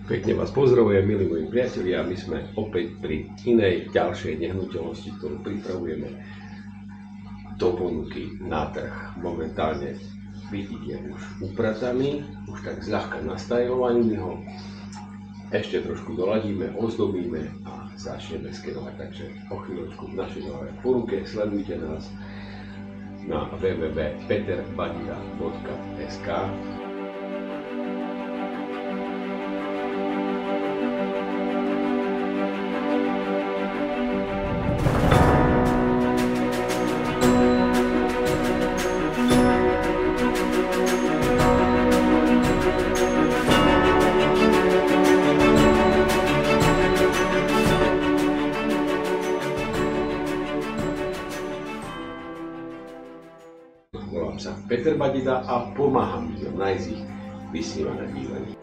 Pekne vás pozdravujem, milí moji priatelia, my sme opäť pri inej, ďalšej nehnuteľnosti, ktorú pripravujeme do ponuky na trh. Momentálne byt je už uprataný, už tak zľahka nastajlovaný ho. Ešte trošku doladíme, ozdobíme a začneme skenovať. Takže o chvíľočku v našej novej ponuke sledujte nás na www.peterbadida.sk. Volám sa Peter Badida a pomáham ľuďom nájsť ich vysnívané bývanie.